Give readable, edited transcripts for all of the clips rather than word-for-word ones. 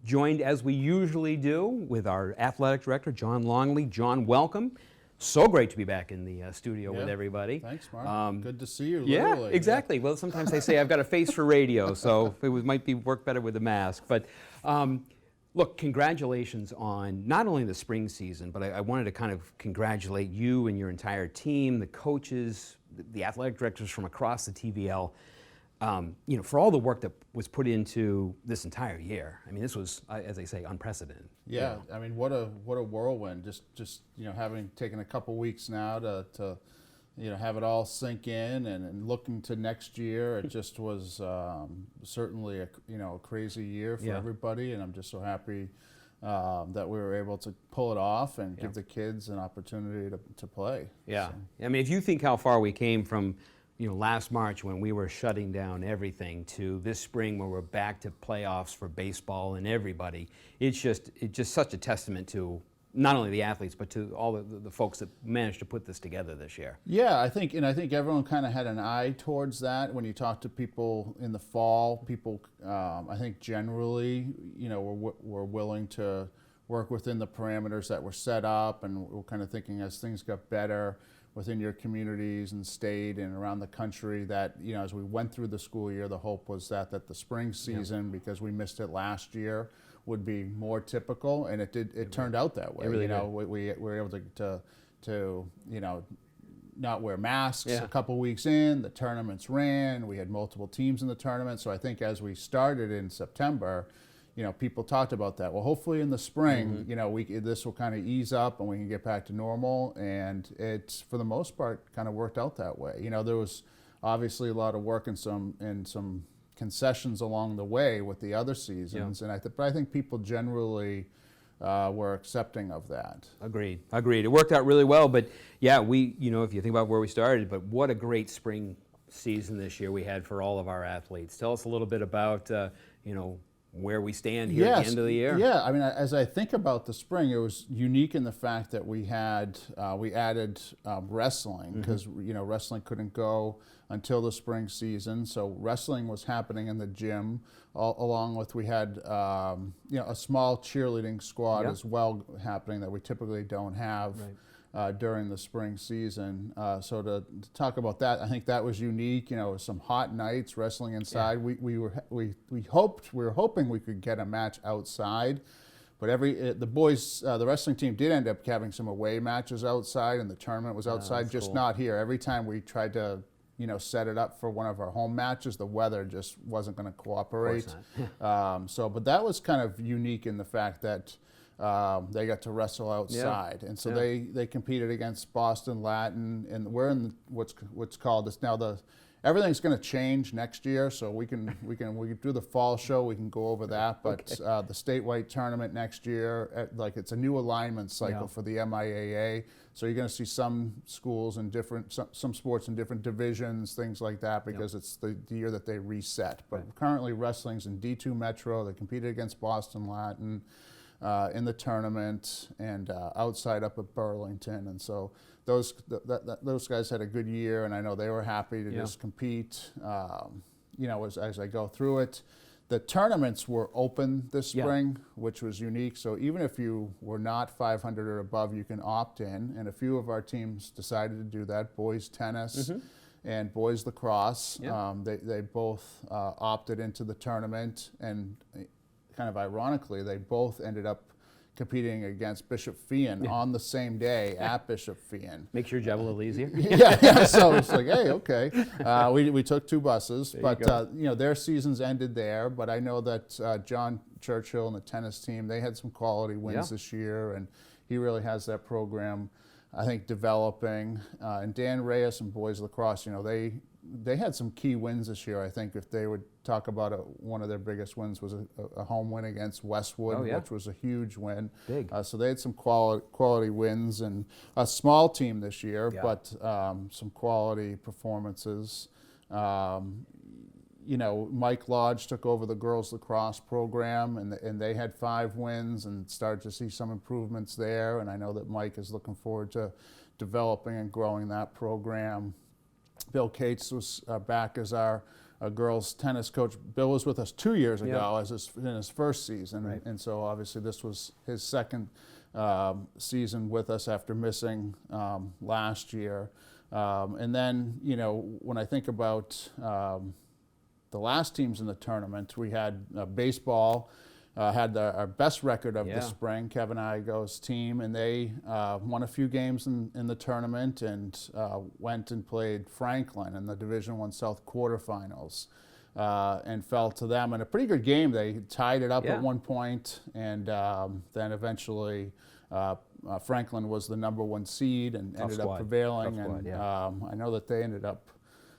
joined as we usually do with our athletic director, John Longley. John, welcome. So great to be back in the studio with everybody. Thanks, Mark. Good to see you. Yeah, literally. exactly. Well, sometimes they say I've got a face for radio, so it might work better with a mask. But look, congratulations on not only the spring season, but I wanted to kind of congratulate you and your entire team, the coaches, the athletic directors from across the TVL. For all the work that was put into this entire year. I mean, this was, as they say, unprecedented. Yeah, I mean, what a whirlwind. Just having taken a couple weeks now to have it all sink in and looking to next year. It just was certainly a crazy year for everybody, and I'm just so happy that we were able to pull it off and give the kids an opportunity to play. Yeah, so. I mean, if you think how far we came from last March when we were shutting down everything to this spring when we're back to playoffs for baseball and everybody, it's just such a testament to not only the athletes but to all the folks that managed to put this together this year. Yeah, I think everyone kind of had an eye towards that. When you talk to people in the fall, people I think generally were willing to work within the parameters that were set up, and we're kind of thinking as things got better within your communities and state and around the country that, as we went through the school year, the hope was that the spring season, because we missed it last year, would be more typical, and it turned out that way. It really did. We were able to not wear masks a couple weeks in, the tournaments ran, we had multiple teams in the tournament, so I think as we started in September, people talked about that. Well, hopefully in the spring, this will kind of ease up and we can get back to normal. And it's, for the most part, kind of worked out that way. There was obviously a lot of work and some concessions along the way with the other seasons, but I think people generally were accepting of that. Agreed. It worked out really well. But yeah, if you think about where we started, but what a great spring season this year we had for all of our athletes. Tell us a little bit about where we stand here at the end of the year. Yeah, I mean, as I think about the spring, it was unique in the fact that we added wrestling, because wrestling couldn't go until the spring season, so wrestling was happening in the gym, along with we had a small cheerleading squad as well happening that we typically don't have. Right. During the spring season. So to talk about that, I think that was unique. Some hot nights wrestling inside. Yeah. We were hoping we could get a match outside, but the boys, the wrestling team did end up having some away matches outside, and the tournament was outside, just cool. Not here. Every time we tried to set it up for one of our home matches, the weather just wasn't going to cooperate. But that was kind of unique in the fact that they got to wrestle outside, and so they competed against Boston Latin, and we're in what's called this now. Everything's going to change next year, so we can do the fall show. We can go over that, but the statewide tournament next year, it's a new alignment cycle for the MIAA. So you're going to see some schools in some sports in different divisions, things like that, because it's the year that they reset. But currently, wrestling's in D2 Metro. They competed against Boston Latin in the tournament, and outside up at Burlington, and so those guys had a good year, and I know they were happy to just compete. As I go through it, the tournaments were open this spring, which was unique. So even if you were not 500 or above, you can opt in, and a few of our teams decided to do that. Boys tennis and boys lacrosse, they both opted into the tournament, and kind of ironically, they both ended up competing against Bishop Feehan on the same day at Bishop Feehan. Makes your job a little easier. So it's like, hey, okay. We took two buses, but their seasons ended there. But I know that John Churchill and the tennis team, they had some quality wins this year, and he really has that program, I think, developing. And Dan Reyes and boys lacrosse, they had some key wins this year. I think if they would talk about one of their biggest wins was a home win against Westwood, which was a huge win. Big. So they had some quality wins, and a small team this year, but some quality performances. Mike Lodge took over the girls lacrosse program, and they had 5 wins and started to see some improvements there. And I know that Mike is looking forward to developing and growing that program. Bill Cates was back as our girls tennis coach. Bill was with us 2 years ago Yeah. as in his first season, Right. and so obviously this was his second season with us after missing last year. And then, you know, when I think about the last teams in the tournament, we had baseball. Had our best record of the spring, Kevin Igo's team, and they won a few games in the tournament and went and played Franklin in the Division I South quarterfinals and fell to them in a pretty good game. They tied it up at one point, and then eventually Franklin was the #1 seed and ended up prevailing. And I know that they ended up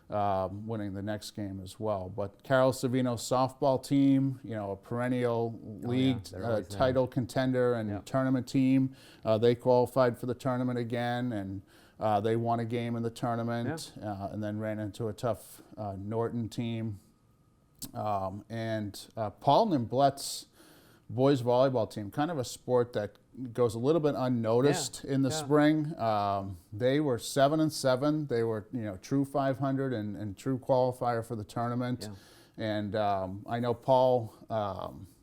winning the next game as well. But Carol Savino's softball team, you know, a perennial league title contender and tournament team, they qualified for the tournament again, and they won a game in the tournament, and then ran into a tough Norton team. And Paul Nimblett's boys volleyball team, kind of a sport that goes a little bit unnoticed in the spring. They were 7-7. They were, you know, true 500 and true qualifier for the tournament. And I know Paul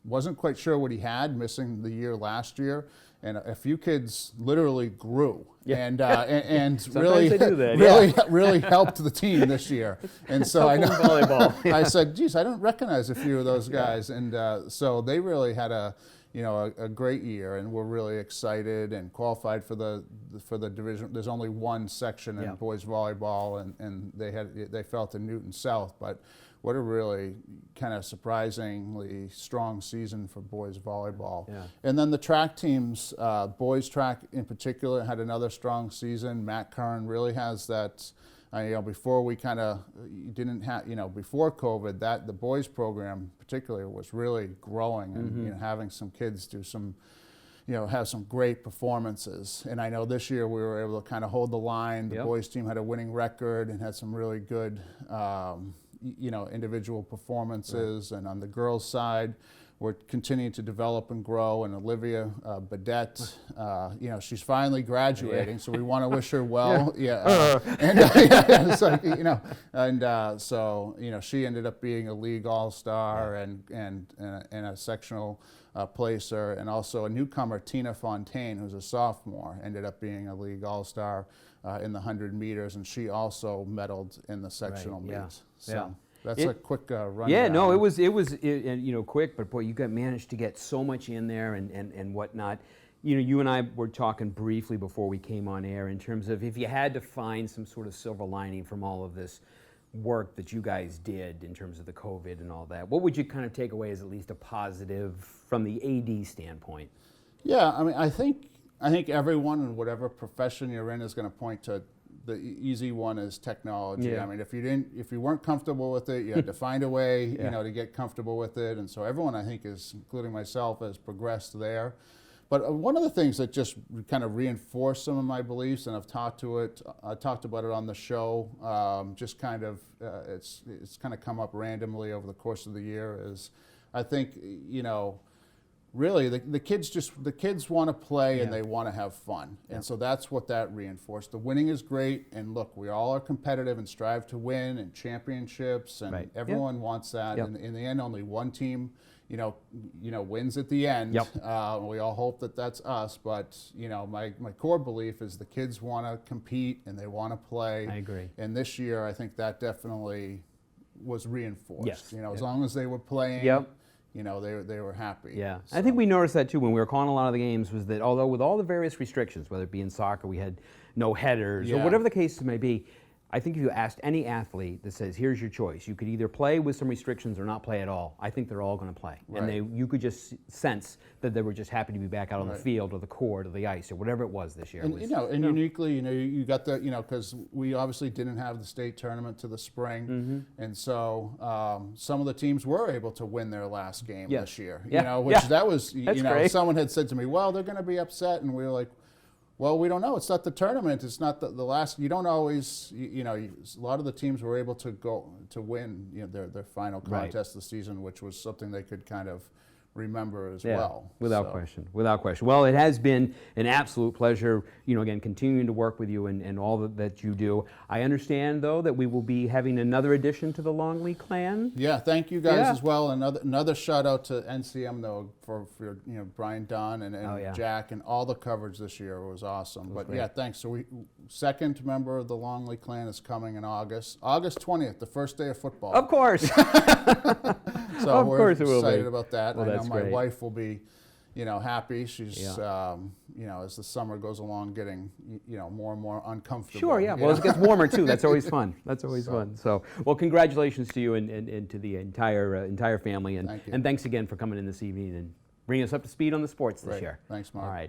wasn't quite sure what he had, missing the year last year. And a few kids literally grew and really, really helped the team this year. And so I know volleyball. I said, geez, I don't recognize a few of those guys. And so they really had a great year, and we're really excited and qualified for the division. There's only one section in boys volleyball, and they fell to Newton South, but what a really kind of surprisingly strong season for boys volleyball. And then the track teams, boys track in particular, had another strong season. Matt Curran really has that. You know, before we kind of didn't have, you know, before COVID, that the boys program particularly was really growing and you know, having some kids do some, you know, have some great performances. And I know this year we were able to kind of hold the line. The boys team had a winning record and had some really good, you know, individual performances. And on the girls' side, we're continuing to develop and grow. And Olivia Badette, you know, she's finally graduating, so we want to wish her well. So you know, and so you know, she ended up being a league all-star and a sectional placer, and also a newcomer, Tina Fontaine, who's a sophomore, ended up being a league all-star in the 100 meters, and she also medaled in the sectional meets. So. That's a quick rundown. Yeah, no, it was you know, quick, but boy, you managed to get so much in there and whatnot. You know, you and I were talking briefly before we came on air in terms of if you had to find some sort of silver lining from all of this work that you guys did in terms of the COVID and all that, what would you kind of take away as at least a positive from the AD standpoint? Yeah, I mean, I think everyone in whatever profession you're in is going to point to the easy one is technology. I mean, if you weren't comfortable with it, you had to find a way, you know, to get comfortable with it. And so everyone, I think, including myself, has progressed there. But one of the things that just kind of reinforced some of my beliefs, and I talked about it on the show, just kind of, it's kind of come up randomly over the course of the year, is I think, you know, really, the kids want to play and they want to have fun. And so that's what that reinforced. The winning is great, and look, we all are competitive and strive to win and championships, and everyone wants that. And in the end, only one team, you know, wins at the end. We all hope that that's us, but you know, my core belief is the kids want to compete and they want to play. I agree. And this year, I think that definitely was reinforced. You know, as long as they were playing. You know, they were happy. Yeah, so. I think we noticed that too when we were calling a lot of the games, was that although with all the various restrictions, whether it be in soccer, we had no headers or whatever the case may be, I think if you asked any athlete that says, here's your choice, you could either play with some restrictions or not play at all, I think they're all going to play. And you could just sense that they were just happy to be back out on the field or the court or the ice or whatever it was this year. And, uniquely, you know, you got the, you know, because we obviously didn't have the state tournament to the spring. And so some of the teams were able to win their last game this year, you know, which that was, you know, great. Someone had said to me, well, they're going to be upset. And we were like, well, we don't know. It's not the tournament. It's not the last. You don't always, you know, a lot of the teams were able to go to win, you know, their final contest of the season, which was something they could kind of remember as Yeah, well. without So, question, without question. Well, it has been an absolute pleasure, again, continuing to work with you and all that you do. I understand, though, that we will be having another addition to the Longley clan. Yeah, thank you guys Yeah. as well. Another shout out to NCM though for Brian Dunn and Oh, yeah. Jack and all the coverage this year was awesome. But great. yeah, thanks. So we second member of the Longley clan is coming in August 20th, the first day of football. Of course. So Of we're course it will be. excited about that. Well, I know that's my great. wife will be, happy. She's, Yeah. as the summer goes along, getting, more and more uncomfortable. Sure, yeah. you Well, know? it gets warmer, too. That's always fun. That's always So- fun. So, well, congratulations to you and to the entire family. Thank you. And thanks again for coming in this evening and bringing us up to speed on the sports this Great. year. Thanks, Mark. All right.